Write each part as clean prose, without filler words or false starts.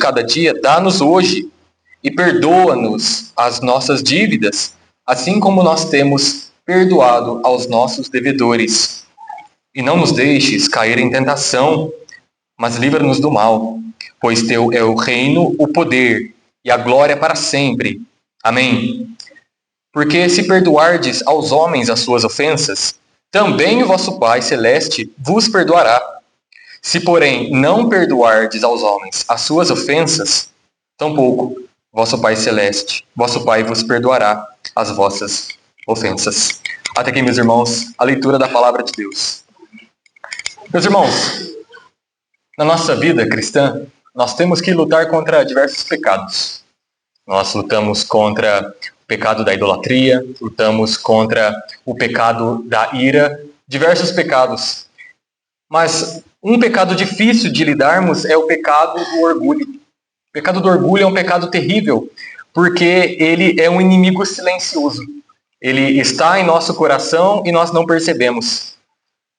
cada dia, dá-nos hoje e perdoa-nos as nossas dívidas, assim como nós temos perdoado aos nossos devedores. E não nos deixes cair em tentação, mas livra-nos do mal, pois teu é o reino, o poder e a glória para sempre. Amém. Porque se perdoardes aos homens as suas ofensas, também o vosso Pai Celeste vos perdoará. Se, porém, não perdoardes aos homens as suas ofensas, tampouco vosso Pai Celeste, vosso Pai vos perdoará as vossas ofensas. Até aqui, meus irmãos, a leitura da palavra de Deus. Meus irmãos, na nossa vida cristã, nós temos que lutar contra diversos pecados. Nós lutamos contra o pecado da idolatria, lutamos contra o pecado da ira, diversos pecados. Mas um pecado difícil de lidarmos é o pecado do orgulho. O pecado do orgulho é um pecado terrível, porque ele é um inimigo silencioso. Ele está em nosso coração e nós não percebemos.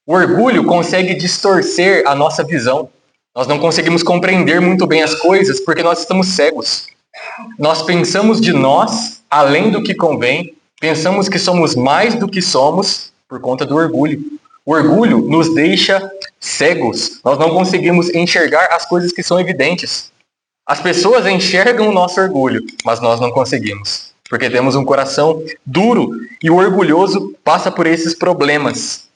O orgulho consegue distorcer a nossa visão. Nós não conseguimos compreender muito bem as coisas porque nós estamos cegos. Nós pensamos de nós além do que convém, pensamos que somos mais do que somos por conta do orgulho. O orgulho nos deixa cegos. Nós não conseguimos enxergar as coisas que são evidentes. As pessoas enxergam o nosso orgulho, mas nós não conseguimos, porque temos um coração duro e o orgulhoso passa por esses problemas.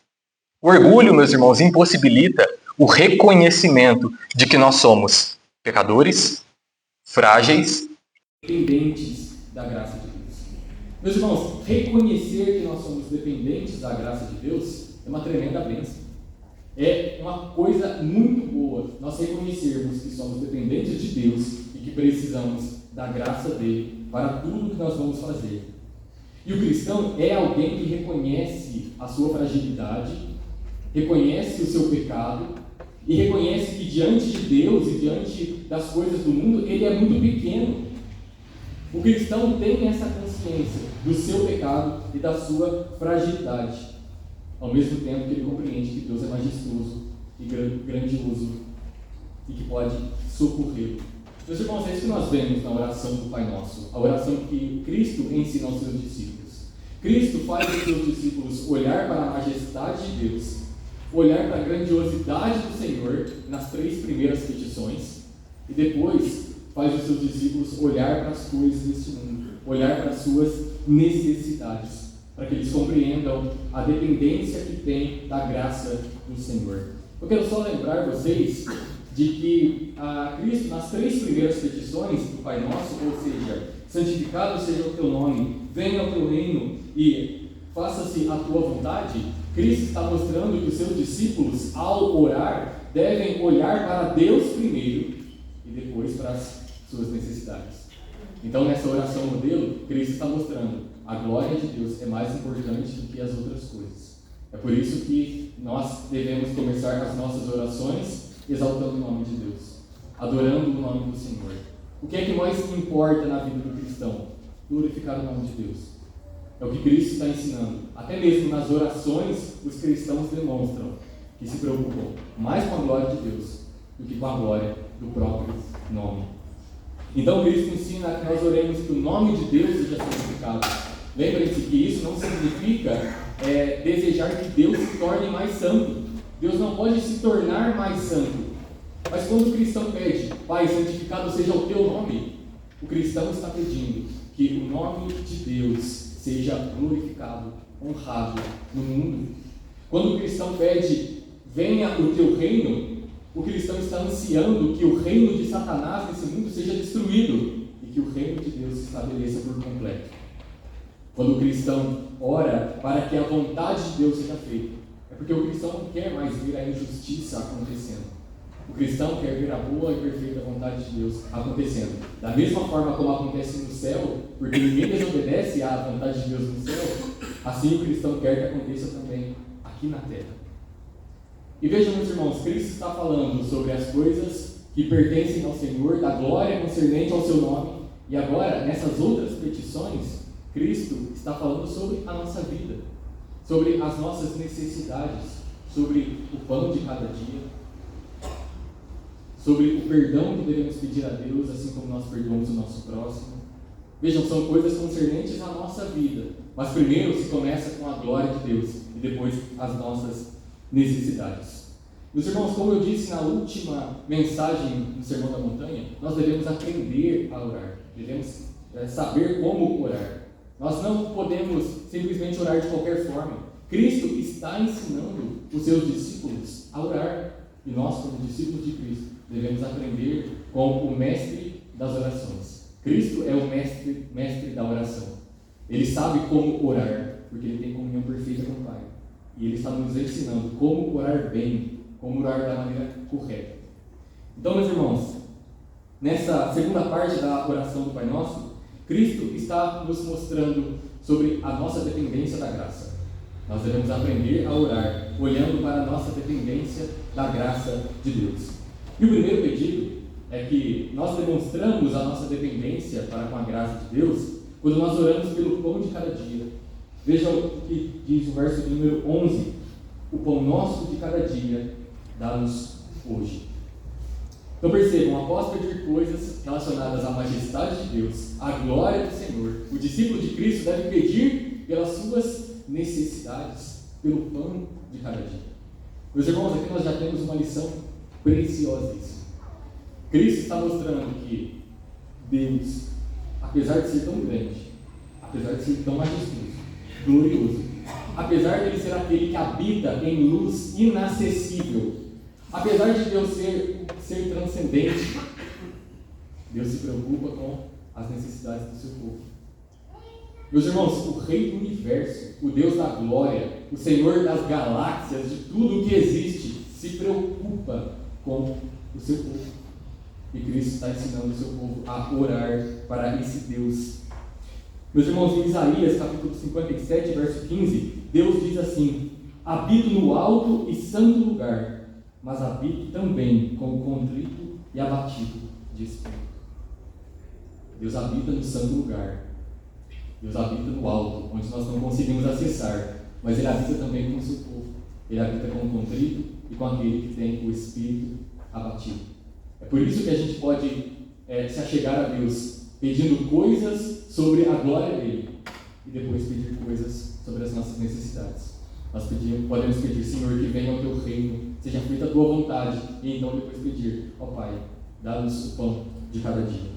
O orgulho, meus irmãos, impossibilita o reconhecimento de que nós somos pecadores, frágeis, dependentes da graça de Deus. Meus irmãos, reconhecer que nós somos dependentes da graça de Deus é uma tremenda bênção. É uma coisa muito boa nós reconhecermos que somos dependentes de Deus e que precisamos da graça dele para tudo que nós vamos fazer. E o cristão é alguém que reconhece a sua fragilidade, reconhece o seu pecado e reconhece que diante de Deus e diante das coisas do mundo ele é muito pequeno. O cristão tem essa consciência do seu pecado e da sua fragilidade, ao mesmo tempo que ele compreende que Deus é majestoso e grandioso e que pode socorrê-lo. Meus irmãos, é isso que nós vemos na oração do Pai Nosso, a oração que Cristo ensina aos seus discípulos. Cristo faz os seus discípulos olhar para a majestade de Deus, olhar para a grandiosidade do Senhor nas 3 primeiras petições e depois faz os seus discípulos olhar para as coisas deste mundo, olhar para as suas necessidades, para que eles compreendam a dependência que tem da graça do Senhor. Eu quero só lembrar vocês de que Cristo, nas 3 primeiras petições do Pai Nosso, ou seja, santificado seja o teu nome, venha o teu reino e faça-se a tua vontade, Cristo está mostrando que os seus discípulos, ao orar, devem olhar para Deus primeiro e depois para as suas necessidades. Então, nessa oração modelo, Cristo está mostrando a glória de Deus é mais importante do que as outras coisas. É por isso que nós devemos começar as nossas orações exaltando o nome de Deus, adorando o nome do Senhor. O que é que mais importa na vida do cristão? Glorificar o nome de Deus. É o que Cristo está ensinando. Até mesmo nas orações, os cristãos demonstram que se preocupam mais com a glória de Deus do que com a glória do próprio nome. Então Cristo ensina que nós oremos que o nome de Deus seja santificado. Lembrem-se que isso não significa desejar que Deus se torne mais santo. Deus não pode se tornar mais santo. Mas quando o cristão pede, Pai, santificado seja o teu nome, o cristão está pedindo que o nome de Deus seja glorificado, honrado no mundo. Quando o cristão pede, venha o teu reino, o cristão está ansiando que o reino de Satanás nesse mundo seja destruído e que o reino de Deus se estabeleça por completo. Quando o cristão ora para que a vontade de Deus seja feita, é porque o cristão não quer mais ver a injustiça acontecendo. O cristão quer ver a boa e perfeita vontade de Deus acontecendo. Da mesma forma como acontece no céu, porque ninguém desobedece à vontade de Deus no céu, assim o cristão quer que aconteça também aqui na terra. E vejam, meus irmãos, Cristo está falando sobre as coisas que pertencem ao Senhor, da glória concernente ao seu nome. E agora, nessas outras petições, Cristo está falando sobre a nossa vida, sobre as nossas necessidades, sobre o pão de cada dia, sobre o perdão que devemos pedir a Deus, assim como nós perdoamos o nosso próximo. Vejam, são coisas concernentes à nossa vida, mas primeiro se começa com a glória de Deus e depois as nossas necessidades. Meus irmãos, como eu disse na última mensagem do Sermão da Montanha, nós devemos aprender a orar, devemos saber como orar. Nós não podemos simplesmente orar de qualquer forma. Cristo está ensinando os seus discípulos a orar, e nós, como discípulos de Cristo, devemos aprender com o mestre das orações. Cristo é o mestre da oração. Ele sabe como orar, porque ele tem comunhão perfeita com o Pai. E ele está nos ensinando como orar bem, como orar da maneira correta. Então, meus irmãos, nessa segunda parte da oração do Pai Nosso, Cristo está nos mostrando sobre a nossa dependência da graça. Nós devemos aprender a orar, olhando para a nossa dependência da graça de Deus. E o primeiro pedido é que nós demonstramos a nossa dependência para com a graça de Deus quando nós oramos pelo pão de cada dia. Veja o que diz o verso número 11: o pão nosso de cada dia dá-nos hoje. Então percebam, após pedir coisas relacionadas à majestade de Deus, à glória do Senhor, o discípulo de Cristo deve pedir pelas suas necessidades, pelo pão de cada dia. Meus irmãos, aqui nós já temos uma lição preciosíssima. Cristo está mostrando que Deus, apesar de ser tão grande, apesar de ser tão majestoso, glorioso, apesar de Ele ser aquele que habita em luz inacessível, apesar de Deus ser transcendente, Deus se preocupa com as necessidades do seu povo. Meus irmãos, o Rei do Universo, o Deus da glória, o Senhor das galáxias, de tudo o que existe, se preocupa com o seu povo. E Cristo está ensinando o seu povo a orar para esse Deus. Meus irmãos, em Isaías, capítulo 57, verso 15, Deus diz assim: habito no alto e santo lugar, mas habito também com o contrito e abatido de espírito. Deus habita no santo lugar. Deus habita no alto, onde nós não conseguimos acessar, mas Ele habita também com o seu povo. Ele habita com o contrito e com aquele que tem o espírito abatido. É por isso que a gente pode se achegar a Deus pedindo coisas sobre a glória dEle e depois pedir coisas sobre as nossas necessidades. Nós podemos pedir: Senhor, que venha o Teu reino, seja feita a Tua vontade, e então depois pedir: ó Pai, dá-nos o pão de cada dia.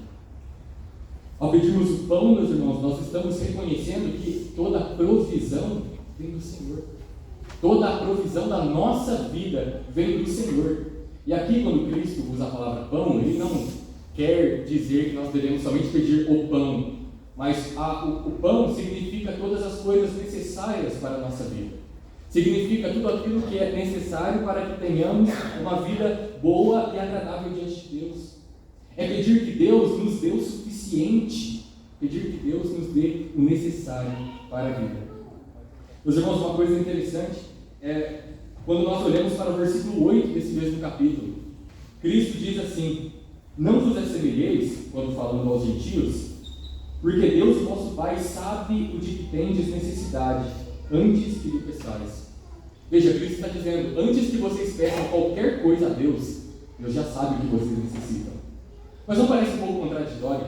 Ao pedirmos o pão, meus irmãos, nós estamos reconhecendo que toda a provisão vem do Senhor. Toda a provisão da nossa vida vem do Senhor. E aqui, quando Cristo usa a palavra pão, Ele não quer dizer que nós devemos somente pedir o pão, mas o pão significa todas as coisas necessárias para a nossa vida. Significa tudo aquilo que é necessário para que tenhamos uma vida boa e agradável diante de Deus. É pedir que Deus nos dê o suficiente, pedir que Deus nos dê o necessário para a vida. Meus irmãos, uma coisa interessante é quando nós olhamos para o versículo 8 desse mesmo capítulo. Cristo diz assim: não vos assemelheis, quando falando aos gentios, porque Deus, vosso Pai, sabe o de que tendes necessidade, antes que lhe peçais. Veja, Cristo está dizendo: antes que vocês peçam qualquer coisa a Deus, Deus já sabe o que vocês necessitam. Mas não parece um pouco contraditório?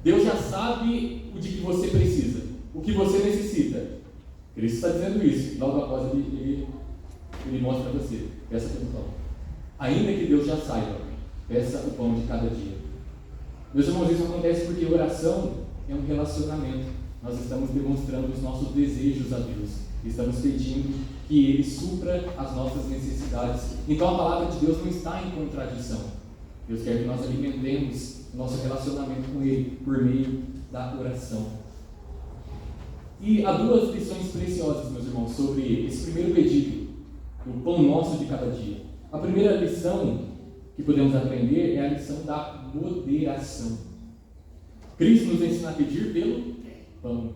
Deus já sabe o de que você precisa, o que você necessita. Cristo está dizendo isso, logo após ele mostra para você: peça pelo pão. Ainda que Deus já saiba, peça o pão de cada dia. Meus irmãos, isso acontece porque oração é um relacionamento. Nós estamos demonstrando os nossos desejos a Deus. Estamos pedindo que Ele supra as nossas necessidades. Então a palavra de Deus não está em contradição. Deus quer que nós alimentemos o nosso relacionamento com Ele por meio da oração. E há duas lições preciosas, meus irmãos, sobre esse primeiro pedido, o pão nosso de cada dia. A primeira lição que podemos aprender é a lição da moderação. Cristo nos ensina a pedir pelo pão.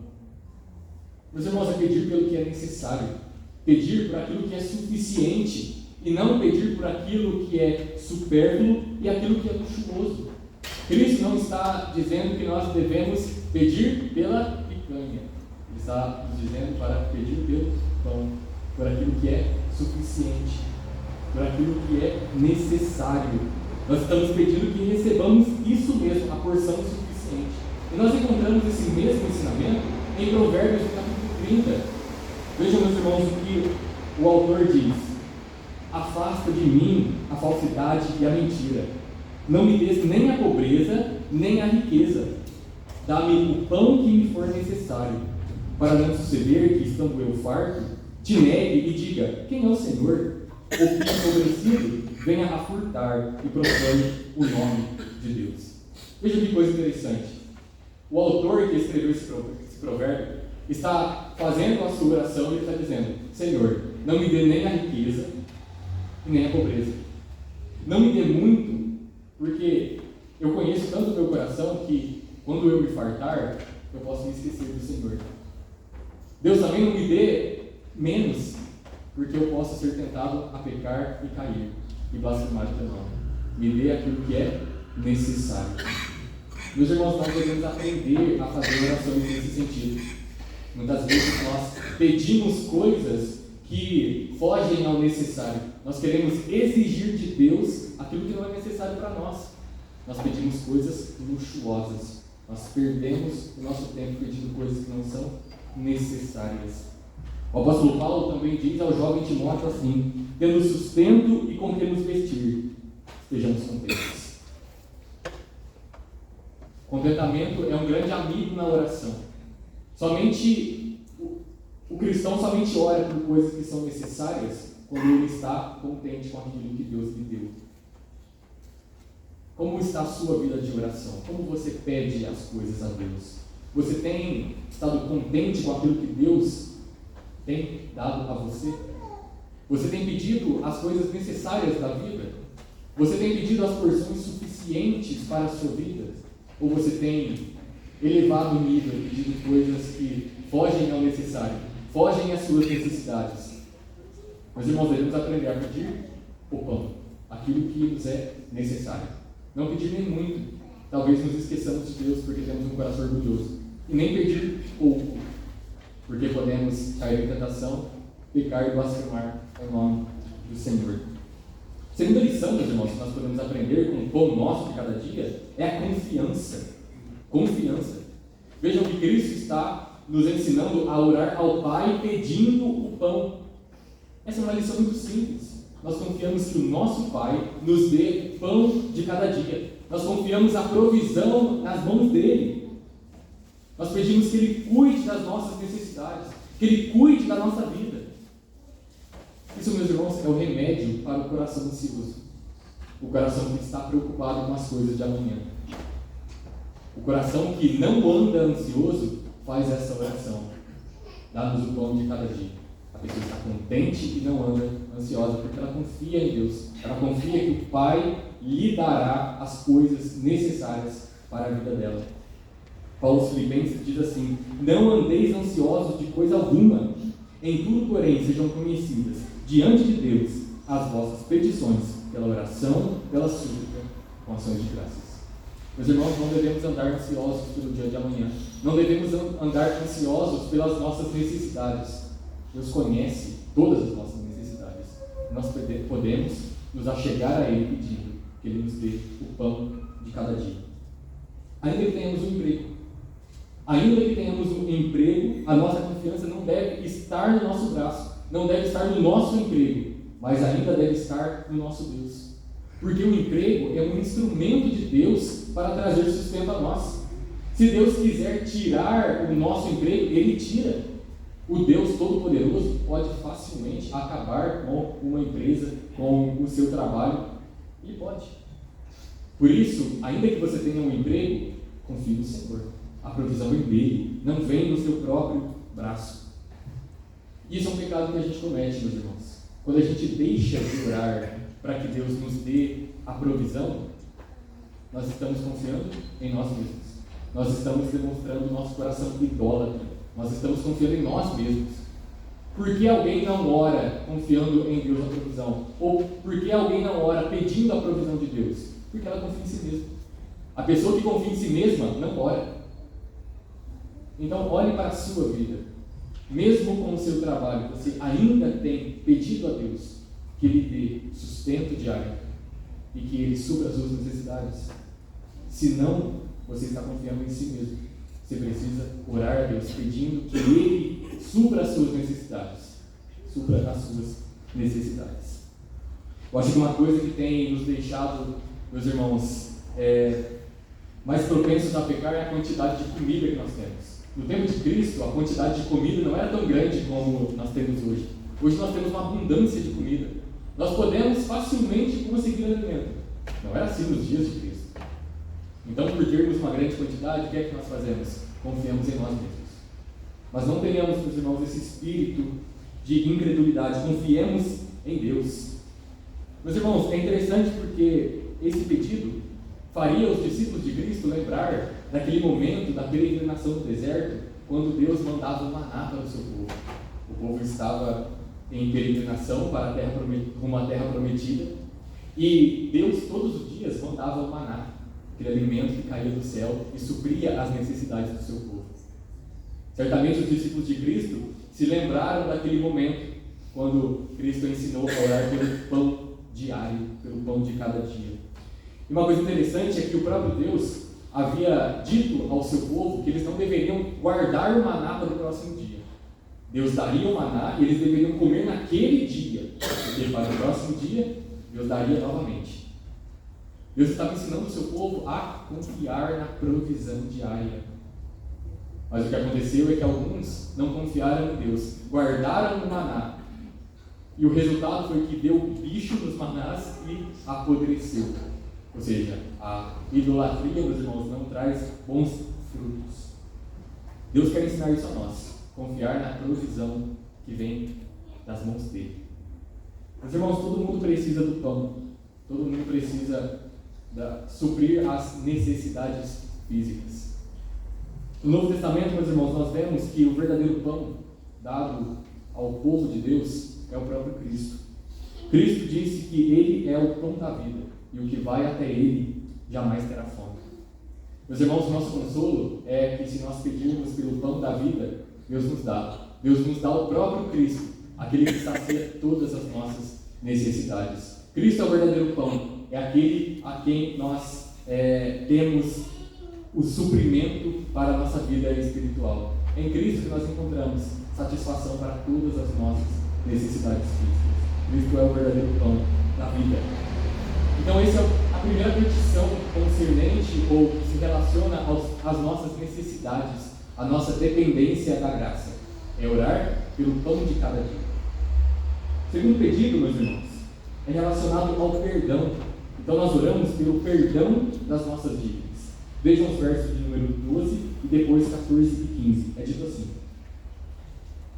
Meus irmãos, a pedir pelo que é necessário, pedir por aquilo que é suficiente, e não pedir por aquilo que é supérfluo e aquilo que é luxuoso. Cristo não está dizendo que nós devemos pedir pela picanha. Ele está nos dizendo para pedir pelo pão, por aquilo que é suficiente, por aquilo que é necessário. Nós estamos pedindo que recebamos isso mesmo, a porção suficiente. E nós encontramos esse mesmo ensinamento em Provérbios, no capítulo 30. Vejam, meus irmãos, o que o autor diz: afasta de mim a falsidade e a mentira. Não me des nem a pobreza, nem a riqueza. Dá-me o pão que me for necessário, para não suceder que, estando eu farto, te negue e diga: quem é o Senhor? Ou que, empobrecido, venha a furtar e profane o nome de Deus. Veja que coisa interessante. O autor que escreveu esse provérbio está fazendo a sua oração e ele está dizendo: Senhor, não me dê nem a riqueza e nem a pobreza. Não me dê muito, porque eu conheço tanto o meu coração que quando eu me fartar, eu posso me esquecer do Senhor. Deus também não me dê menos, porque eu posso ser tentado a pecar e cair e blasfemar o teu nome. Me dê aquilo que é necessário. Meus irmãos, nós devemos aprender a fazer orações nesse sentido. Muitas vezes nós pedimos coisas que fogem ao necessário. Nós queremos exigir de Deus aquilo que não é necessário para nós. Nós pedimos coisas luxuosas. Nós perdemos o nosso tempo pedindo coisas que não são necessárias. O apóstolo Paulo também diz ao jovem Timóteo assim: tendo sustento e com que nos vestir, estejamos contentes. Contentamento é um grande amigo na oração. O cristão somente ora por coisas que são necessárias quando ele está contente com aquilo que Deus lhe deu. Como está a sua vida de oração? Como você pede as coisas a Deus? Você tem estado contente com aquilo que Deus tem dado a você? Você tem pedido as coisas necessárias da vida? Você tem pedido as porções suficientes para a sua vida? Ou você tem elevado o nível, pedindo coisas que fogem ao necessário, fogem às suas necessidades? Meus irmãos, devemos aprender a pedir o pão, aquilo que nos é necessário. Não pedir nem muito, talvez nos esqueçamos de Deus porque temos um coração orgulhoso. E nem pedir pouco, porque podemos cair em tentação, pecar e blasfemar o nome do Senhor. Segunda lição, meus irmãos, que nós podemos aprender com o pão nosso de cada dia é a confiança. Confiança. Vejam que Cristo está nos ensinando a orar ao Pai pedindo o pão. Essa é uma lição muito simples. Nós confiamos que o nosso Pai nos dê pão de cada dia. Nós confiamos a provisão nas mãos dele. Nós pedimos que ele cuide das nossas necessidades, que ele cuide da nossa vida. Isso, meus irmãos, é o remédio para o coração ansioso. O coração que está preocupado com as coisas de amanhã. O coração que não anda ansioso faz essa oração: dá-nos o pão de cada dia. A pessoa está contente e não anda ansiosa, porque ela confia em Deus. Ela confia que o Pai lhe dará as coisas necessárias para a vida dela. Paulo aos Filipenses diz assim: não andeis ansiosos de coisa alguma, em tudo, porém, sejam conhecidas diante de Deus as vossas petições, pela oração, pela súplica, com ações de graças. Meus irmãos, não devemos andar ansiosos pelo dia de amanhã. Não devemos andar ansiosos pelas nossas necessidades. Deus conhece todas as nossas necessidades. Nós podemos nos achegar a Ele pedindo que Ele nos dê o pão de cada dia. Ainda que tenhamos um emprego, a nossa confiança não deve estar no nosso braço, não deve estar no nosso emprego, mas ainda deve estar no nosso Deus. Porque o emprego é um instrumento de Deus para trazer sustento a nós. Se Deus quiser tirar o nosso emprego, Ele tira. O Deus Todo-Poderoso pode facilmente acabar com uma empresa, com o seu trabalho. Ele pode. Por isso, ainda que você tenha um emprego, confie no Senhor. A provisão vem dele, não vem no seu próprio braço. Isso é um pecado que a gente comete, meus irmãos. Quando a gente deixa de orar para que Deus nos dê a provisão, nós estamos confiando em nós mesmos. Nós estamos demonstrando nosso coração idólatra. Nós estamos confiando em nós mesmos. Por que alguém não ora confiando em Deus a provisão? Ou por que alguém não ora pedindo a provisão de Deus? Porque ela confia em si mesma. A pessoa que confia em si mesma não ora. Então, olhe para a sua vida. Mesmo com o seu trabalho, você ainda tem pedido a Deus que lhe dê sustento diário. e que Ele supra as suas necessidades? Se não, você está confiando em si mesmo. Você precisa orar a Deus, pedindo que Ele supra as suas necessidades. Supra as suas necessidades. Eu acho que uma coisa que tem nos deixado, meus irmãos, mais propensos a pecar é a quantidade de comida que nós temos. No tempo de Cristo, a quantidade de comida não era tão grande como nós temos hoje. Hoje nós temos uma abundância de comida. Nós podemos facilmente conseguir alimento. Não era assim nos dias de Cristo. Então, por termos uma grande quantidade, o que é que nós fazemos? Confiamos em nós mesmos. Mas não tenhamos, meus irmãos, esse espírito de incredulidade. Confiemos em Deus. Meus irmãos, é interessante porque esse pedido faria os discípulos de Cristo lembrar daquele momento da peregrinação no deserto, quando Deus mandava o maná para o seu povo. O povo estava em peregrinação para rumo à terra prometida, e Deus todos os dias mandava o maná, aquele alimento que caía do céu e supria as necessidades do seu povo. Certamente os discípulos de Cristo se lembraram daquele momento, quando Cristo ensinou a orar pelo pão diário, pelo pão de cada dia. E uma coisa interessante é que o próprio Deus havia dito ao seu povo que eles não deveriam guardar o maná para o próximo dia. Deus daria o maná e eles deveriam comer naquele dia, porque para o próximo dia Deus daria novamente. Deus estava ensinando o seu povo a confiar na provisão diária. Mas o que aconteceu é que alguns não confiaram em Deus, guardaram o maná, e o resultado foi que deu bicho nos manás e apodreceu. Ou seja, a idolatria, meus irmãos, não traz bons frutos. Deus quer ensinar isso a nós, confiar na provisão que vem das mãos dele. Meus irmãos, todo mundo precisa do pão, todo mundo precisa suprir as necessidades físicas. No Novo Testamento, meus irmãos, nós vemos que o verdadeiro pão dado ao povo de Deus é o próprio Cristo. Cristo disse que Ele é o pão da vida, e o que vai até Ele jamais terá fome. Meus irmãos, o nosso consolo é que se nós pedirmos pelo pão da vida, Deus nos dá. Deus nos dá o próprio Cristo, aquele que sacia todas as nossas necessidades. Cristo é o verdadeiro pão, é aquele a quem nós temos o suprimento para a nossa vida espiritual. É em Cristo que nós encontramos satisfação para todas as nossas necessidades físicas. Cristo é o verdadeiro pão da vida. Então essa é a primeira petição concernente ou que se relaciona às nossas necessidades, à nossa dependência da graça. É orar pelo pão de cada dia. O segundo pedido, meus irmãos, é relacionado ao perdão. Então nós oramos pelo perdão das nossas dívidas. Vejam os versos de número 12 e depois 14 e 15. É dito assim: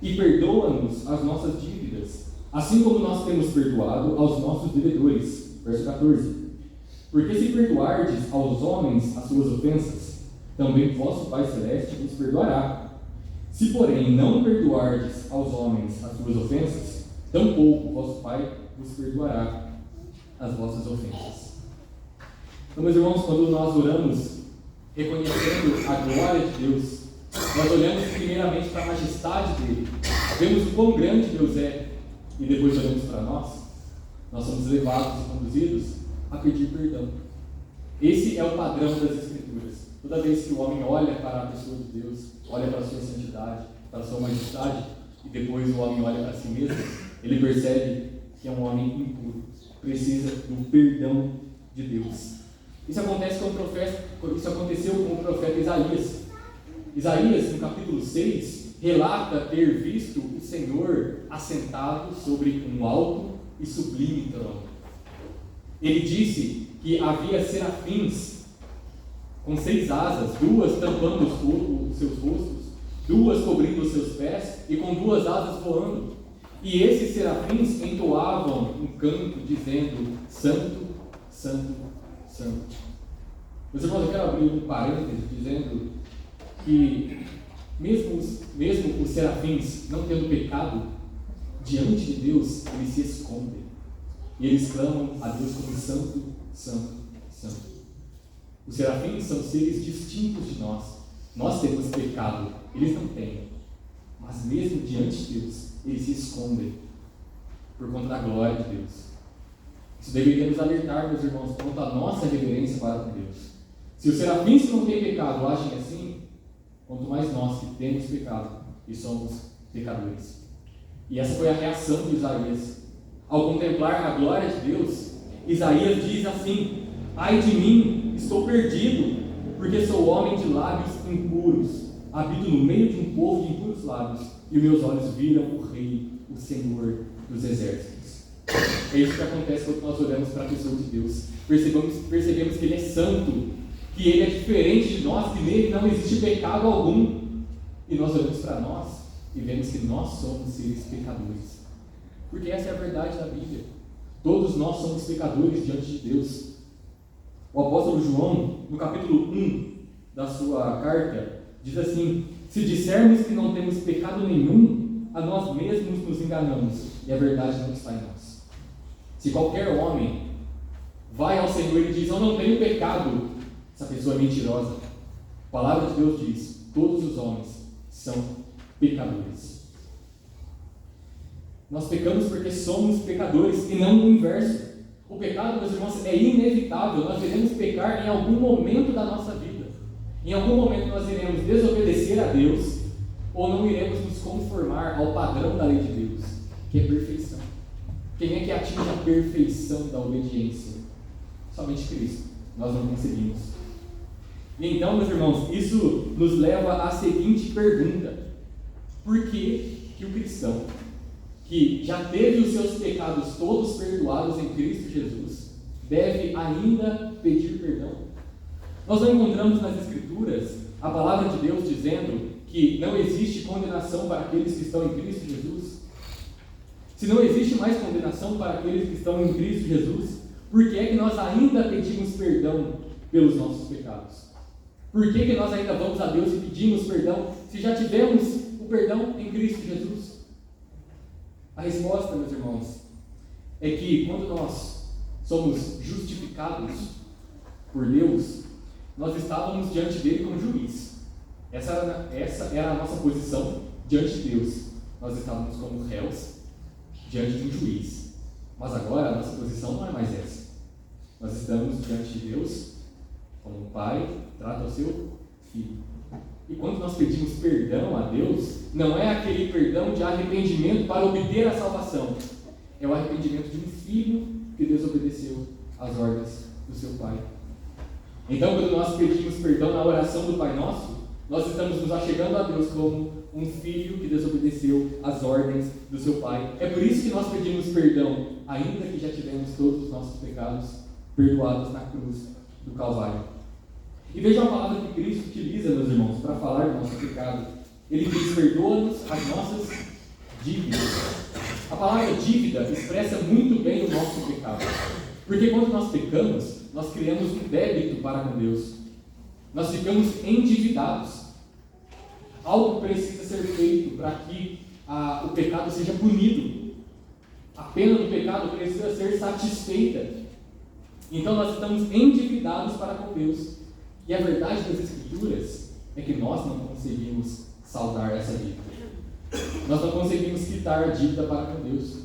e perdoa-nos as nossas dívidas, assim como nós temos perdoado aos nossos devedores. Verso 14. Porque se perdoardes aos homens as suas ofensas, também vosso Pai Celeste vos perdoará. Se, porém, não perdoardes aos homens as suas ofensas, tampouco vosso Pai vos perdoará as vossas ofensas. Então, meus irmãos, quando nós oramos reconhecendo a glória de Deus, nós olhamos primeiramente para a majestade dele, vemos o quão grande Deus é, e depois olhamos para nós somos levados e conduzidos a pedir perdão. Esse é o padrão das Escrituras. Toda vez que o homem olha para a pessoa de Deus, olha para a sua santidade, para a sua majestade, e depois o homem olha para si mesmo, ele percebe que é um homem impuro, precisa do perdão de Deus. Isso aconteceu com o profeta Isaías. Isaías, no capítulo 6, relata ter visto o Senhor assentado sobre um alto e sublime trono. Ele disse que havia serafins com 6 asas, 2 tampando os seus rostos, 2 cobrindo os seus pés e com 2 asas voando. E esses serafins entoavam um canto dizendo: Santo, Santo, Santo. Meus irmãos, eu quero abrir um parênteses dizendo que mesmo os serafins não tendo pecado, diante de Deus eles se escondem e eles clamam a Deus como Santo, Santo, Santo. Os serafins são seres distintos de nós. Nós temos pecado, eles não têm, mas mesmo diante de Deus eles se escondem por conta da glória de Deus. Isso deveria nos alertar, meus irmãos, quanto à nossa reverência para com Deus. Se os serafins que não têm pecado agem assim, quanto mais nós que temos pecado e somos pecadores. E essa foi a reação de Isaías. Ao contemplar a glória de Deus, Isaías diz assim: ai de mim, estou perdido, porque sou homem de lábios impuros, habito no meio de um povo de impuros lábios, e meus olhos viram o Rei, o Senhor dos exércitos. É isso que acontece quando nós olhamos para a pessoa de Deus. Percebemos que Ele é santo, que Ele é diferente de nós, que nele não existe pecado algum. E nós olhamos para nós e vemos que nós somos seres pecadores. Porque essa é a verdade da Bíblia. Todos nós somos pecadores diante de Deus. O apóstolo João, no capítulo 1 da sua carta, diz assim: se dissermos que não temos pecado nenhum, a nós mesmos nos enganamos, e a verdade não está em nós. Se qualquer homem vai ao Senhor e diz: eu não tenho pecado, essa pessoa é mentirosa. A palavra de Deus diz: todos os homens são pecadores. Nós pecamos porque somos pecadores e não o inverso. O pecado, meus irmãos, é inevitável. Nós iremos pecar em algum momento da nossa vida. Em algum momento nós iremos desobedecer a Deus ou não iremos nos conformar ao padrão da lei de Deus, que é perfeição. Quem é que atinge a perfeição da obediência? Somente Cristo. Nós não conseguimos. E então, meus irmãos, isso nos leva à seguinte pergunta: por que o cristão, que já teve os seus pecados todos perdoados em Cristo Jesus, deve ainda pedir perdão? Nós não encontramos nas Escrituras a palavra de Deus dizendo que não existe condenação para aqueles que estão em Cristo Jesus? Se não existe mais condenação para aqueles que estão em Cristo Jesus, por que é que nós ainda pedimos perdão pelos nossos pecados? Por que nós ainda vamos a Deus e pedimos perdão se já tivemos o perdão em Cristo Jesus? A resposta, meus irmãos, é que quando nós somos justificados por Deus, nós estávamos diante dele como juiz. Essa era a nossa posição diante de Deus. Nós estávamos como réus diante de um juiz. Mas agora a nossa posição não é mais essa. Nós estamos diante de Deus como um pai trata o seu filho. E quando nós pedimos perdão a Deus, não é aquele perdão de arrependimento para obter a salvação. É o arrependimento de um filho que desobedeceu às ordens do seu pai. Então, quando nós pedimos perdão na oração do Pai Nosso, nós estamos nos achegando a Deus como um filho que desobedeceu às ordens do seu pai. É por isso que nós pedimos perdão, ainda que já tivemos todos os nossos pecados perdoados na cruz do Calvário. E vejam a palavra que Cristo utiliza, meus irmãos, para falar do nosso pecado. Ele diz: perdoa-nos as nossas dívidas. A palavra dívida expressa muito bem o nosso pecado. Porque quando nós pecamos, nós criamos um débito para com Deus. Nós ficamos endividados. Algo precisa ser feito para que o pecado seja punido. A pena do pecado precisa ser satisfeita. Então nós estamos endividados para com Deus. E a verdade das Escrituras é que nós não conseguimos saldar essa dívida. Nós não conseguimos quitar a dívida para com Deus.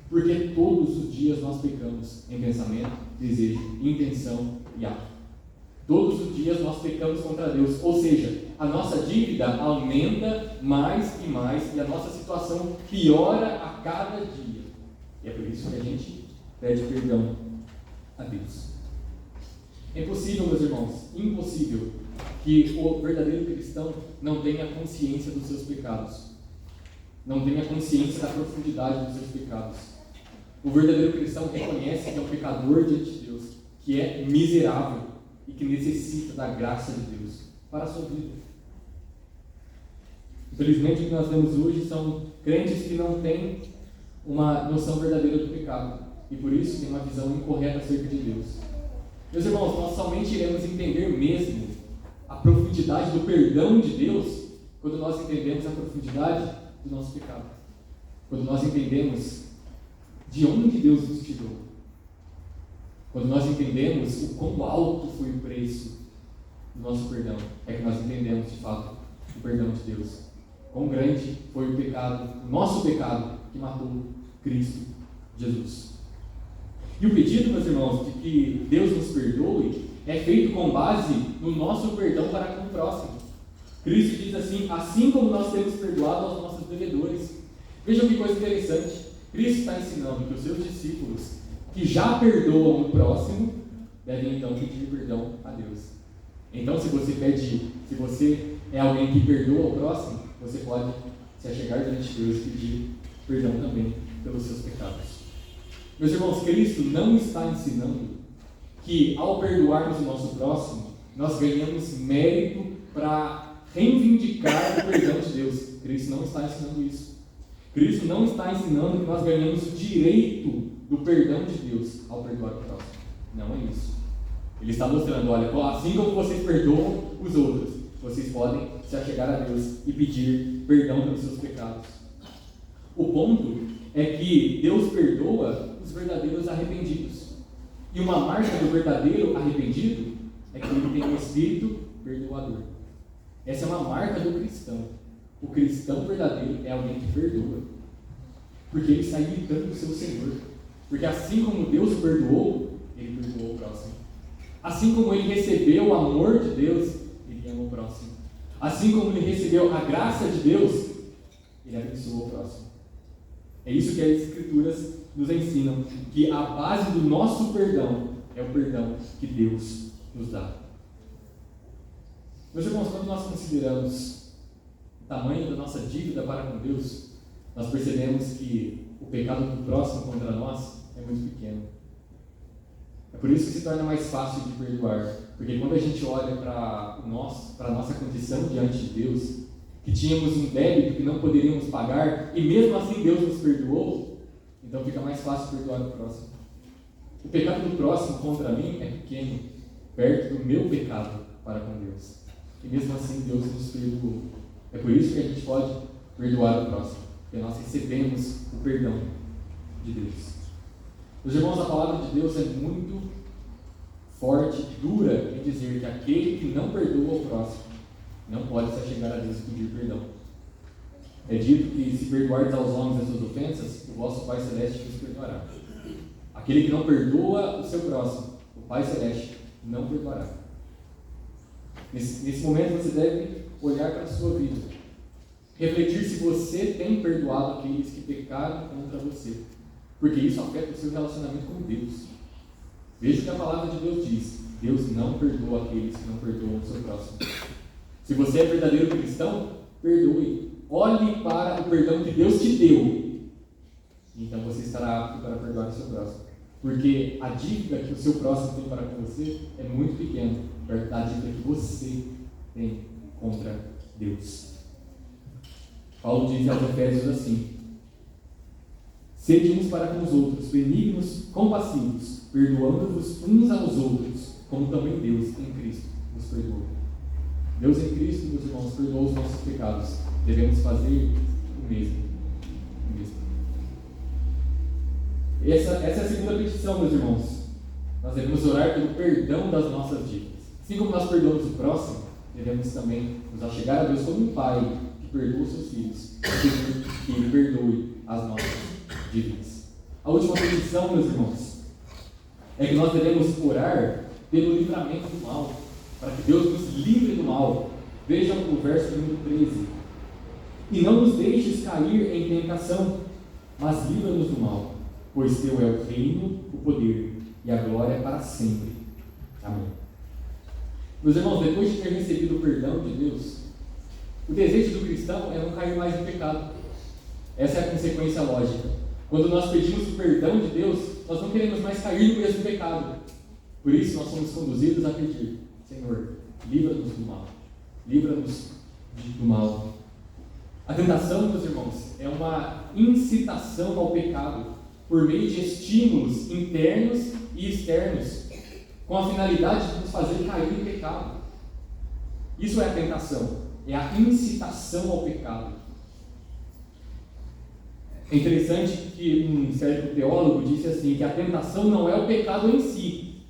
Porque todos os dias nós pecamos em pensamento, desejo, intenção e ato. Todos os dias nós pecamos contra Deus. Ou seja, a nossa dívida aumenta mais e mais e a nossa situação piora a cada dia. E é por isso que a gente pede perdão a Deus. É impossível, meus irmãos, impossível que o verdadeiro cristão não tenha consciência dos seus pecados. Não tenha consciência da profundidade dos seus pecados. O verdadeiro cristão reconhece que é um pecador diante de Deus, que é miserável e que necessita da graça de Deus para a sua vida. Infelizmente, o que nós vemos hoje são crentes que não têm uma noção verdadeira do pecado e por isso têm uma visão incorreta acerca de Deus. Meus irmãos, nós somente iremos entender mesmo a profundidade do perdão de Deus quando nós entendemos a profundidade do nosso pecado. Quando nós entendemos de onde Deus nos tirou. Quando nós entendemos o quão alto foi o preço do nosso perdão, é que nós entendemos de fato o perdão de Deus. Quão grande foi o pecado, o nosso pecado, que matou Cristo Jesus. E o pedido, meus irmãos, de que Deus nos perdoe é feito com base no nosso perdão para com o próximo. Cristo diz assim como nós temos perdoado aos nossos devedores. Vejam que coisa interessante. Cristo está ensinando que os seus discípulos, que já perdoam o próximo, devem então pedir perdão a Deus. Então, se você é alguém que perdoa o próximo, você pode se achegar diante de Deus e pedir perdão também pelos seus pecados. Meus irmãos, Cristo não está ensinando que ao perdoarmos o nosso próximo, nós ganhamos mérito para reivindicar o perdão de Deus. Cristo não está ensinando isso. Cristo não está ensinando que nós ganhamos o direito do perdão de Deus ao perdoar o próximo. Não é isso. Ele está mostrando, olha, assim como vocês perdoam os outros, vocês podem se achegar a Deus e pedir perdão pelos seus pecados. O ponto é que Deus perdoa os verdadeiros arrependidos. E uma marca do verdadeiro arrependido é que ele tem um espírito perdoador. Essa é uma marca do cristão. O cristão verdadeiro é alguém que perdoa, porque ele está imitando o seu Senhor. Porque assim como Deus o perdoou, ele perdoou o próximo. Assim como ele recebeu o amor de Deus, ele ama o próximo. Assim como ele recebeu a graça de Deus, ele abençoa o próximo. É isso que as Escrituras nos ensinam, que a base do nosso perdão é o perdão que Deus nos dá. Meus irmãos, quando nós consideramos o tamanho da nossa dívida para com Deus, nós percebemos que o pecado do próximo contra nós é muito pequeno. É por isso que se torna mais fácil de perdoar, porque quando a gente olha para a nossa condição diante de Deus, que tínhamos um débito que não poderíamos pagar, e mesmo assim Deus nos perdoou, então fica mais fácil perdoar o próximo. O pecado do próximo contra mim é pequeno, perto do meu pecado para com Deus. E mesmo assim Deus nos perdoou. É por isso que a gente pode perdoar o próximo, porque nós recebemos o perdão de Deus. Meus irmãos, a palavra de Deus é muito forte, dura em dizer que aquele que não perdoa o próximo não pode se achegar a Deus e pedir perdão. É dito que se perdoardes aos homens as suas ofensas, o vosso Pai Celeste vos perdoará. Aquele que não perdoa o seu próximo, o Pai Celeste não perdoará. Nesse momento você deve olhar para a sua vida, refletir se você tem perdoado aqueles que pecaram contra você, porque isso afeta o seu relacionamento com Deus. Veja o que a palavra de Deus diz: Deus não perdoa aqueles que não perdoam o seu próximo. Se você é verdadeiro cristão, perdoe. Olhe para o perdão que Deus te deu. Então você estará apto para perdoar o seu próximo. Porque a dívida que o seu próximo tem para com você é muito pequena perto da dívida que você tem contra Deus. Paulo diz aos Efésios assim: sede uns para com os outros, benignos, compassivos, perdoando-vos uns aos outros, como também Deus em Cristo nos perdoou. Deus em Cristo, meus irmãos, perdoou os nossos pecados. Devemos fazer o mesmo. Essa é a segunda petição, meus irmãos. Nós devemos orar pelo perdão das nossas dívidas. Assim como nós perdoamos o próximo, devemos também nos achegar a Deus como um pai que perdoa os seus filhos, que ele perdoe as nossas dívidas. A última petição, meus irmãos, é que nós devemos orar pelo livramento do mal, para que Deus nos livre do mal. Vejam o verso número 13. E não nos deixes cair em tentação, mas livra-nos do mal, pois teu é o reino, o poder e a glória para sempre. Amém. Meus irmãos, depois de ter recebido o perdão de Deus, o desejo do cristão é não cair mais em pecado. Essa é a consequência lógica. Quando nós pedimos o perdão de Deus, nós não queremos mais cair no mesmo pecado. Por isso nós somos conduzidos a pedir: Senhor, livra-nos do mal. Livra-nos do mal. A tentação, meus irmãos, é uma incitação ao pecado por meio de estímulos internos e externos, com a finalidade de nos fazer cair em pecado. Isso é a tentação, é a incitação ao pecado. É interessante que um certo teólogo disse assim, que a tentação não é o pecado em si.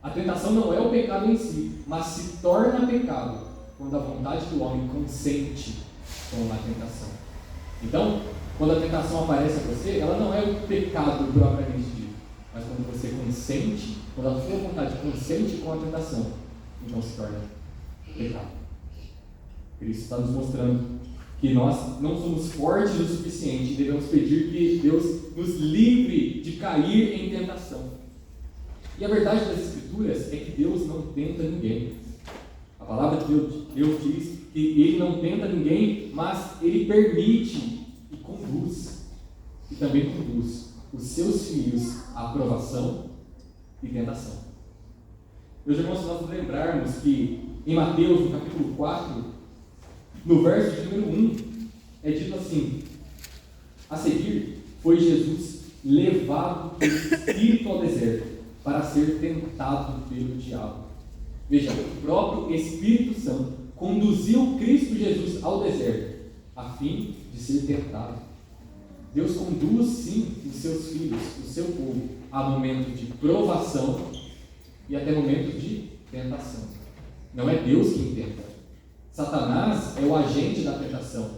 A tentação não é o pecado em si, mas se torna pecado quando a vontade do homem consente com a tentação. Então, quando a tentação aparece a você, ela não é o pecado propriamente dito. Mas quando você consente, quando a sua vontade consente com a tentação, então se torna pecado. Cristo está nos mostrando que nós não somos fortes o suficiente e devemos pedir que Deus nos livre de cair em tentação. E a verdade das Escrituras é que Deus não tenta ninguém. A palavra de Deus diz que Ele não tenta ninguém, mas Ele permite e conduz, e também conduz os seus filhos à aprovação e tentação. Meus irmãos, se nós nos lembrarmos que em Mateus, no capítulo 4, no verso de número 1, é dito assim: a seguir foi Jesus levado pelo Espírito ao deserto para ser tentado pelo diabo. Veja, o próprio Espírito Santo conduziu Cristo Jesus ao deserto a fim de ser tentado. Deus conduz sim os seus filhos, o seu povo, a momentos de provação e até momentos de tentação. Não é Deus quem tenta. Satanás é o agente da tentação.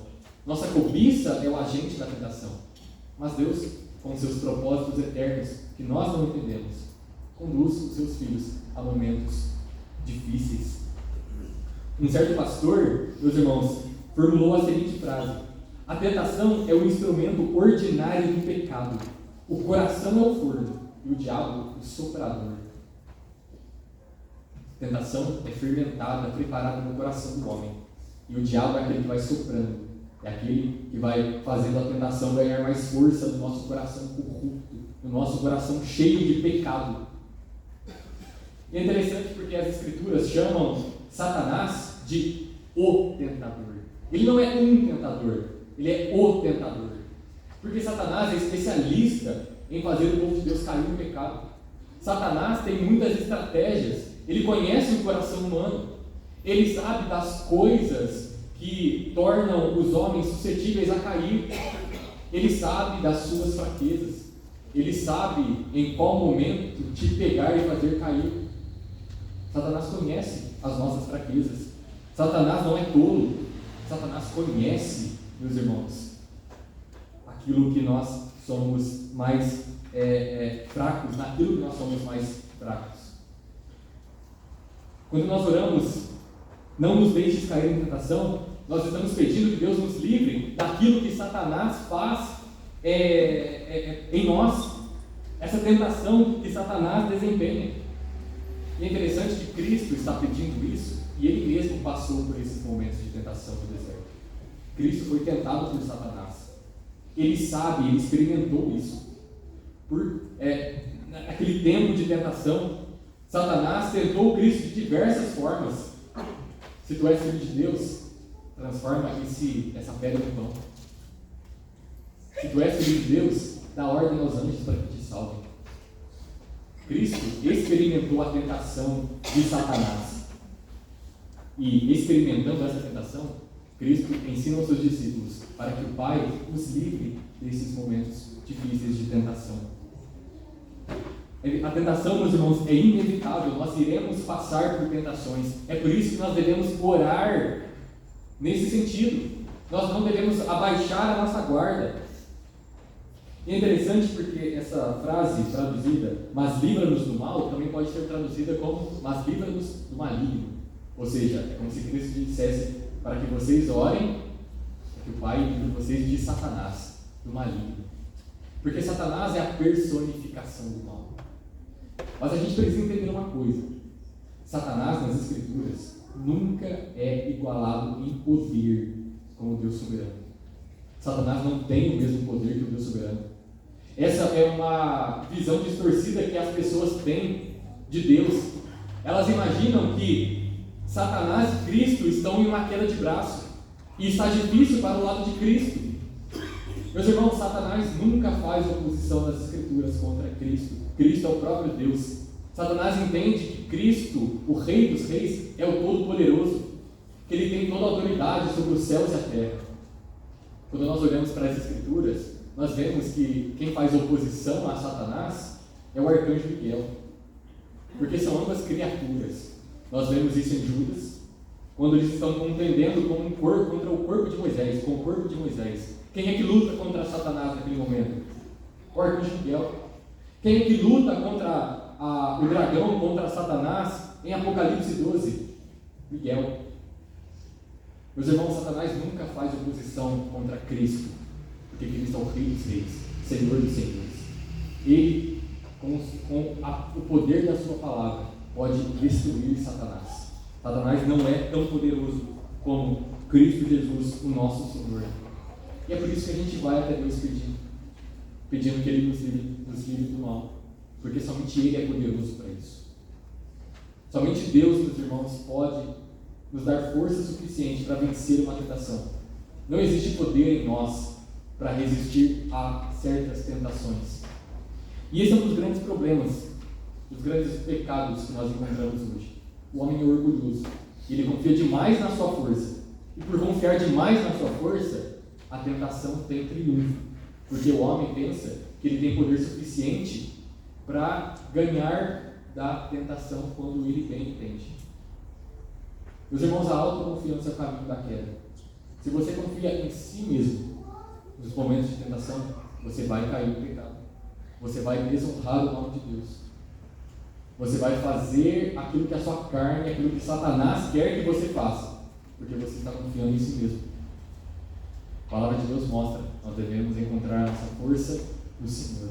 Nossa cobiça é o agente da tentação. Mas Deus, com seus propósitos eternos, que nós não entendemos, conduz os seus filhos a momentos difíceis. Um certo pastor, meus irmãos, formulou a seguinte frase: a tentação é o instrumento ordinário do pecado. O coração é o forno e o diabo o soprador. A tentação é fermentada, preparada no coração do homem. E o diabo é aquele que vai soprando. É aquele que vai fazendo a tentação ganhar mais força no nosso coração corrupto, no nosso coração cheio de pecado. E é interessante porque as Escrituras chamam Satanás de o tentador. Ele não é um tentador, ele é o tentador. Porque Satanás é especialista em fazer o povo de Deus cair no pecado. Satanás tem muitas estratégias. Ele conhece o coração humano. Ele sabe das coisas que tornam os homens suscetíveis a cair. Ele sabe das suas fraquezas. Ele sabe em qual momento te pegar e fazer cair. Satanás conhece as nossas fraquezas. Satanás não é tolo. Satanás conhece, meus irmãos, aquilo que nós somos mais fracos, naquilo que nós somos mais fracos. Quando nós oramos, não nos deixes cair em tentação, nós estamos pedindo que Deus nos livre daquilo que Satanás faz em nós, essa tentação que Satanás desempenha. E é interessante que Cristo está pedindo isso, e Ele mesmo passou por esses momentos de tentação no deserto. Cristo foi tentado por Satanás. Ele sabe, Ele experimentou isso. Por aquele tempo de tentação, Satanás tentou Cristo de diversas formas. Se tu és filho de Deus, transforma essa pedra em pão. Se tu és filho de Deus, dá ordem aos anjos para que te salvem. Cristo experimentou a tentação de Satanás. E experimentando essa tentação, Cristo ensina aos seus discípulos para que o Pai os livre desses momentos difíceis de tentação. A tentação, meus irmãos, é inevitável. Nós iremos passar por tentações. É por isso que nós devemos orar nesse sentido. Nós não devemos abaixar a nossa guarda. E é interessante porque essa frase traduzida, mas livra-nos do mal, também pode ser traduzida como, mas livra-nos do maligno. Ou seja, é como se Cristo dissesse para que vocês orem, que o Pai livre vocês de Satanás, do maligno. Porque Satanás é a personificação do mal. Mas a gente precisa entender uma coisa: Satanás nas Escrituras nunca é igualado em poder com o Deus soberano. Satanás não tem o mesmo poder que o Deus soberano. Essa é uma visão distorcida que as pessoas têm de Deus. Elas imaginam que Satanás e Cristo estão em uma queda de braço e está difícil para o lado de Cristo. Meus irmãos, Satanás nunca faz oposição nas Escrituras contra Cristo. Cristo é o próprio Deus. Satanás entende que Cristo, o Rei dos Reis, é o Todo-Poderoso, que Ele tem toda a autoridade sobre os céus e a terra. Quando nós olhamos para as Escrituras, nós vemos que quem faz oposição a Satanás é o arcanjo Miguel, porque são ambas criaturas. Nós vemos isso em Judas, quando eles estão contendendo contra o corpo de Moisés, com o corpo de Moisés. Quem é que luta contra Satanás naquele momento? O arcanjo Miguel. Quem que luta contra o dragão, contra Satanás, em Apocalipse 12? Miguel. Meus irmãos, Satanás nunca faz oposição contra Cristo, porque Cristo é o Rei dos Reis, Senhor dos Senhores. Ele, com o poder da sua palavra, pode destruir Satanás. Satanás não é tão poderoso como Cristo Jesus, o nosso Senhor. E é por isso que a gente vai até Deus pedindo que Ele nos livre do mal, porque somente Ele é poderoso para isso. Somente Deus, meus irmãos, pode nos dar força suficiente para vencer uma tentação. Não existe poder em nós para resistir a certas tentações. E esse é um dos grandes problemas, dos grandes pecados que nós encontramos hoje. O homem é orgulhoso, ele confia demais na sua força, e por confiar demais na sua força, a tentação tem triunfo, porque o homem pensa que ele tem poder suficiente para ganhar da tentação quando ele bem entende. Meus irmãos, a autoconfiança é o caminho da queda. Se você confia em si mesmo, nos momentos de tentação, você vai cair no pecado. Você vai desonrar o nome de Deus. Você vai fazer aquilo que a sua carne, aquilo que Satanás quer que você faça, porque você está confiando em si mesmo. A palavra de Deus mostra, nós devemos encontrar a nossa força no Senhor.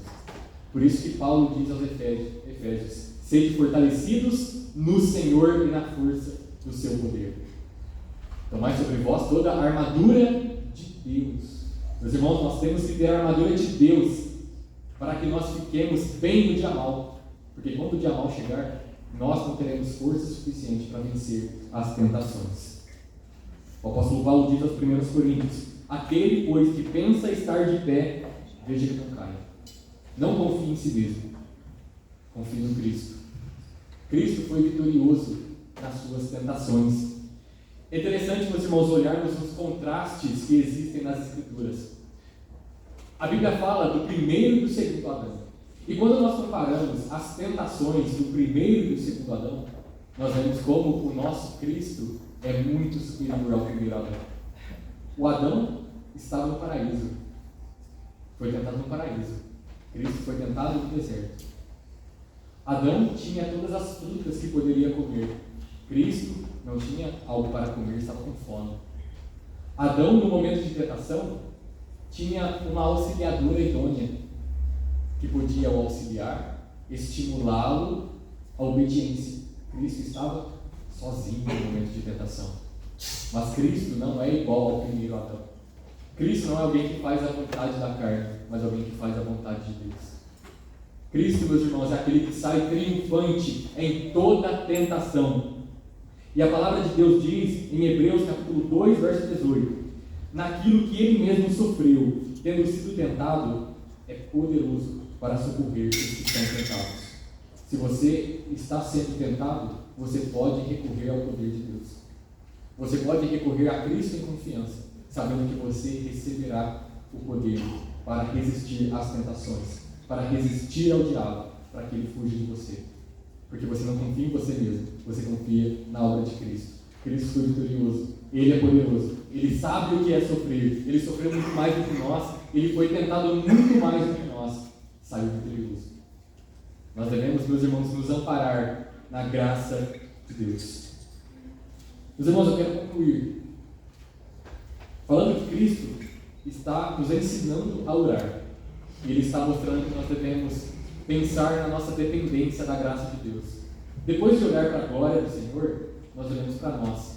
Por isso que Paulo diz aos Efésios: sede fortalecidos no Senhor e na força do seu poder. Tomai sobre vós toda a armadura de Deus. Meus irmãos, nós temos que ter a armadura de Deus para que nós fiquemos bem no dia mal. Porque quando o dia mal chegar, nós não teremos força suficiente para vencer as tentações. O apóstolo Paulo diz aos 1 Coríntios: aquele, pois, que pensa estar de pé, veja que não caia. Não confie em si mesmo, confie no Cristo. Cristo foi vitorioso nas suas tentações. É interessante, meus irmãos, olharmos os contrastes que existem nas Escrituras. A Bíblia fala do primeiro e do segundo Adão. E quando nós comparamos as tentações do primeiro e do segundo Adão, nós vemos como o nosso Cristo é muito superior ao primeiro Adão. O Adão estava no paraíso. Foi tentado no paraíso. Cristo foi tentado no deserto. Adão tinha todas as frutas que poderia comer. Cristo não tinha algo para comer, estava com fome. Adão, no momento de tentação, tinha uma auxiliadora idônea, que podia o auxiliar, estimulá-lo à obediência. Cristo estava sozinho no momento de tentação. Mas Cristo não é igual ao primeiro Adão. Cristo não é alguém que faz a vontade da carne, mas alguém que faz a vontade de Deus. Cristo, meus irmãos, é aquele que sai triunfante em toda tentação. E a palavra de Deus diz em Hebreus capítulo 2, verso 18: naquilo que ele mesmo sofreu, tendo sido tentado, é poderoso para socorrer os que estão tentados. Se você está sendo tentado, você pode recorrer ao poder de Deus. Você pode recorrer a Cristo em confiança, sabendo que você receberá o poder para resistir às tentações, para resistir ao diabo, para que ele fuja de você. Porque você não confia em você mesmo, você confia na obra de Cristo. Cristo foi vitorioso, Ele é poderoso, Ele sabe o que é sofrer, Ele sofreu muito mais do que nós, Ele foi tentado muito mais do que nós, saiu vitorioso. Nós devemos, meus irmãos, nos amparar na graça de Deus. Meus irmãos, eu quero concluir falando que Cristo está nos ensinando a orar. E Ele está mostrando que nós devemos pensar na nossa dependência da graça de Deus. Depois de olhar para a glória do Senhor, nós olhamos para nós.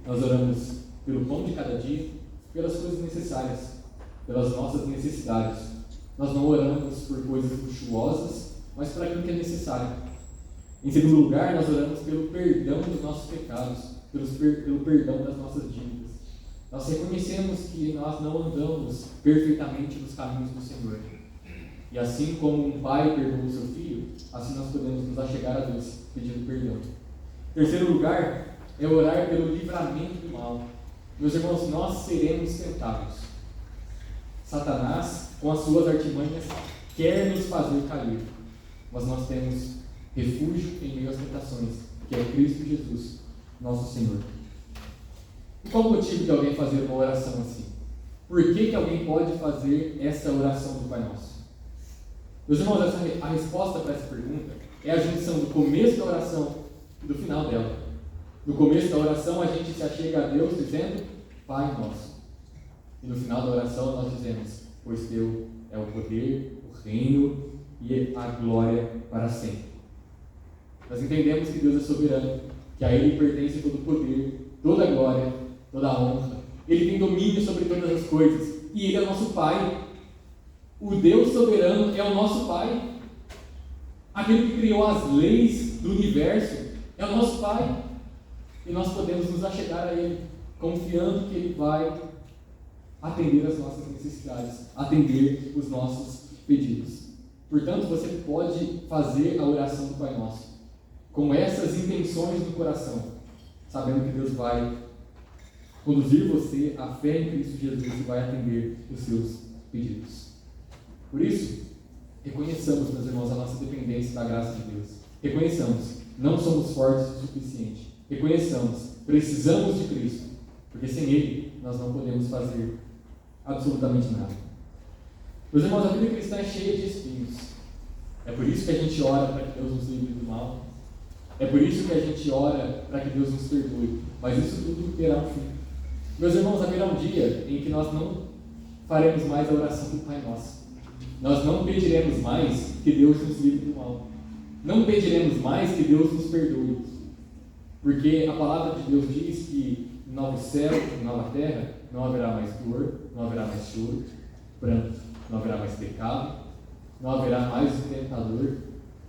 Nós oramos pelo pão de cada dia, pelas coisas necessárias, pelas nossas necessidades. Nós não oramos por coisas luxuosas, mas por aquilo que é necessário. Em segundo lugar, nós oramos pelo perdão dos nossos pecados, pelo perdão das nossas dívidas. Nós reconhecemos que nós não andamos perfeitamente nos caminhos do Senhor. E assim como um pai perdoa o seu filho, assim nós podemos nos achegar a Deus pedindo perdão. Terceiro lugar é orar pelo livramento do mal. Meus irmãos, nós seremos tentados. Satanás, com as suas artimanhas, quer nos fazer cair. Mas nós temos refúgio em meio às tentações, que é Cristo Jesus, nosso Senhor. E qual o motivo de alguém fazer uma oração assim? Por que alguém pode fazer essa oração do Pai Nosso? Meus irmãos, a resposta para essa pergunta é a junção do começo da oração e do final dela. No começo da oração, a gente se achega a Deus dizendo, Pai Nosso. E no final da oração, nós dizemos, pois Teu é o poder, o reino e a glória para sempre. Nós entendemos que Deus é soberano, que a Ele pertence todo o poder, toda a glória, toda a honra. Ele tem domínio sobre todas as coisas. E Ele é o nosso Pai. O Deus soberano é o nosso Pai. Aquele que criou as leis do universo é o nosso Pai. E nós podemos nos achegar a Ele, confiando que Ele vai atender as nossas necessidades, atender os nossos pedidos. Portanto, você pode fazer a oração do Pai Nosso com essas intenções no coração, sabendo que Deus vai conduzir você à fé em Cristo Jesus e vai atender os seus pedidos. Por isso, reconheçamos, meus irmãos, a nossa dependência da graça de Deus. Reconheçamos, não somos fortes o suficiente. Reconheçamos, precisamos de Cristo, porque sem Ele nós não podemos fazer absolutamente nada. Meus irmãos, a vida cristã é cheia de espinhos. É por isso que a gente ora para que Deus nos livre do mal. É por isso que a gente ora para que Deus nos perdoe. Mas isso tudo terá um fim. Meus irmãos, haverá um dia em que nós não faremos mais a oração do Pai Nosso. Nós não pediremos mais que Deus nos livre do mal. Não pediremos mais que Deus nos perdoe. Porque a palavra de Deus diz que no novo céu e nova terra não haverá mais dor, não haverá mais choro, pranto, não haverá mais pecado, não haverá mais o tentador,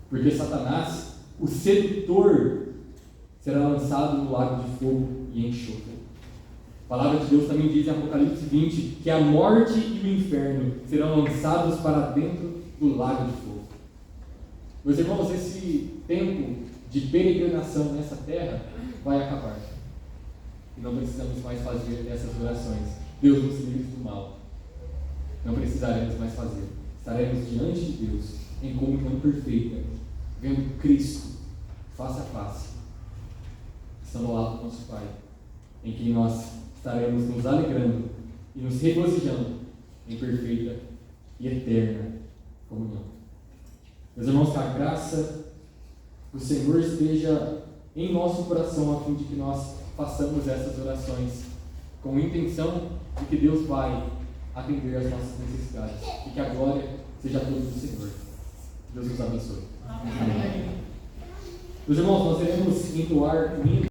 porque Satanás, o sedutor, será lançado no lago de fogo e enxofre. A palavra de Deus também diz em Apocalipse 20 que a morte e o inferno serão lançados para dentro do lago de fogo. Meus irmãos, esse tempo de peregrinação nessa terra vai acabar. E não precisamos mais fazer essas orações. Deus nos livre do mal. Não precisaremos mais fazer. Estaremos diante de Deus em comunhão perfeita, vendo Cristo face a face, estando ao lado do nosso Pai, em que nós estaremos nos alegrando e nos regozijando em perfeita e eterna comunhão. Meus irmãos, que a graça do Senhor esteja em nosso coração, a fim de que nós façamos essas orações com a intenção de que Deus vai atender as nossas necessidades e que a glória seja toda do Senhor. Deus nos abençoe. Amém. Meus irmãos, nós iremos entoar o hino.